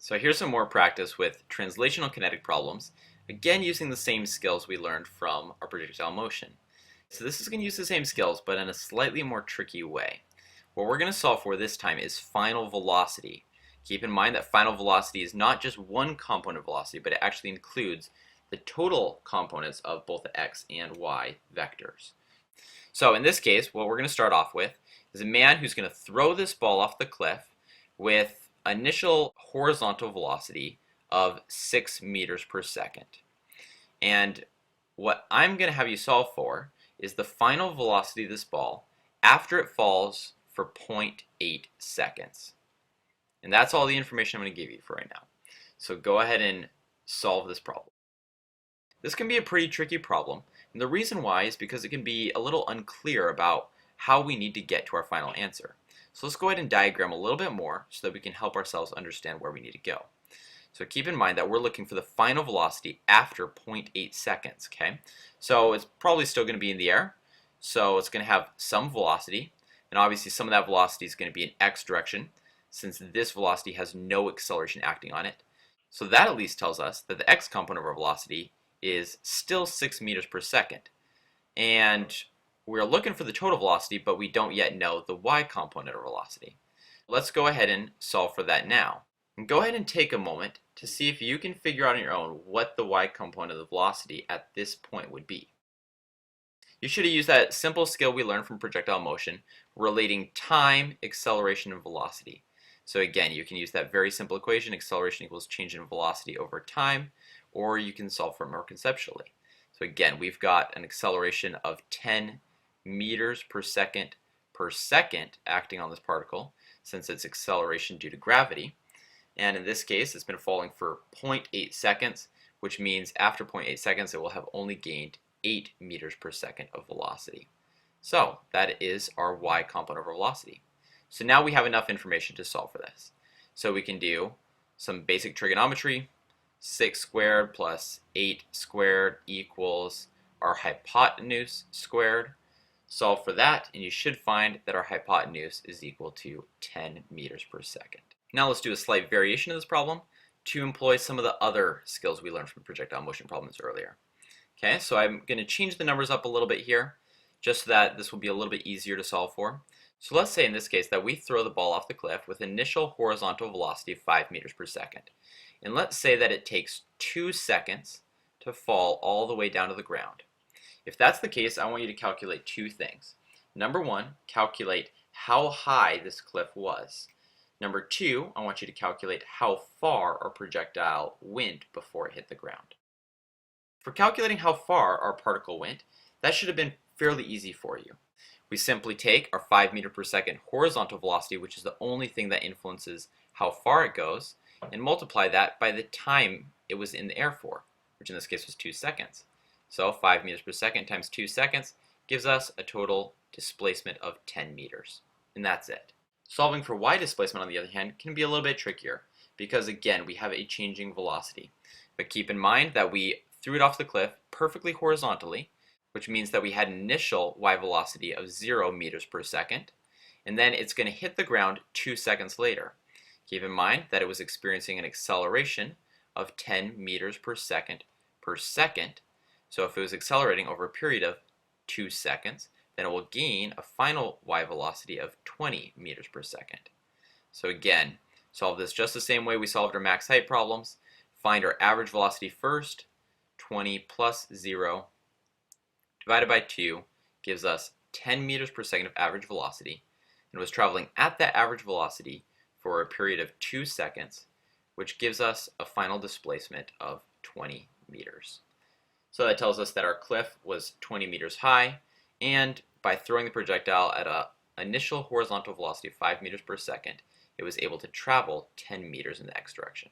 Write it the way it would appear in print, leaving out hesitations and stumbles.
So here's some more practice with translational kinetic problems, again using the same skills we learned from our projectile motion. So this is going to use the same skills, but in a slightly more tricky way. What we're going to solve for this time is final velocity. Keep in mind that final velocity is not just one component of velocity, but it actually includes the total components of both the x and y vectors. So in this case, what we're going to start off with is a man who's going to throw this ball off the cliff with initial horizontal velocity of 6 meters per second. And what I'm going to have you solve for is the final velocity of this ball after it falls for 0.8 seconds. And that's all the information I'm going to give you for right now. So go ahead and solve this problem. This can be a pretty tricky problem, and the reason why is because it can be a little unclear about how we need to get to our final answer. So let's go ahead and diagram a little bit more so that we can help ourselves understand where we need to go. So keep in mind that we're looking for the final velocity after 0.8 seconds, okay? So it's probably still going to be in the air, so it's going to have some velocity, and obviously some of that velocity is going to be in x direction, since this velocity has no acceleration acting on it. So that at least tells us that the x component of our velocity is still 6 meters per second. And we're looking for the total velocity, but we don't yet know the y component of velocity. Let's go ahead and solve for that now. And go ahead and take a moment to see if you can figure out on your own what the y component of the velocity at this point would be. You should have used that simple skill we learned from projectile motion relating time, acceleration, and velocity. So again, you can use that very simple equation, acceleration equals change in velocity over time, or you can solve for it more conceptually. So again, we've got an acceleration of 10 meters per second acting on this particle, since it's acceleration due to gravity. And in this case, it's been falling for 0.8 seconds, which means after 0.8 seconds, it will have only gained 8 meters per second of velocity. So that is our y component of velocity. So now we have enough information to solve for this. So we can do some basic trigonometry. 6 squared plus 8 squared equals our hypotenuse squared. Solve for that, and you should find that our hypotenuse is equal to 10 meters per second. Now let's do a slight variation of this problem to employ some of the other skills we learned from projectile motion problems earlier. Okay, so I'm going to change the numbers up a little bit here, just so that this will be a little bit easier to solve for. So let's say in this case that we throw the ball off the cliff with initial horizontal velocity of 5 meters per second. And let's say that it takes 2 seconds to fall all the way down to the ground. If that's the case, I want you to calculate two things. Number one, calculate how high this cliff was. Number two, I want you to calculate how far our projectile went before it hit the ground. For calculating how far our particle went, that should have been fairly easy for you. We simply take our 5 meter per second horizontal velocity, which is the only thing that influences how far it goes, and multiply that by the time it was in the air for, which in this case was 2 seconds. So 5 meters per second times 2 seconds gives us a total displacement of 10 meters. And that's it. Solving for y displacement, on the other hand, can be a little bit trickier because, again, we have a changing velocity. But keep in mind that we threw it off the cliff perfectly horizontally, which means that we had an initial y velocity of 0 meters per second, and then it's going to hit the ground 2 seconds later. Keep in mind that it was experiencing an acceleration of 10 meters per second, so if it was accelerating over a period of 2 seconds, then it will gain a final y velocity of 20 meters per second. So again, solve this just the same way we solved our max height problems. Find our average velocity first. 20 plus 0 divided by 2 gives us 10 meters per second of average velocity, and was traveling at that average velocity for a period of 2 seconds, which gives us a final displacement of 20 meters. So that tells us that our cliff was 20 meters high, and by throwing the projectile at an initial horizontal velocity of 5 meters per second, it was able to travel 10 meters in the x direction.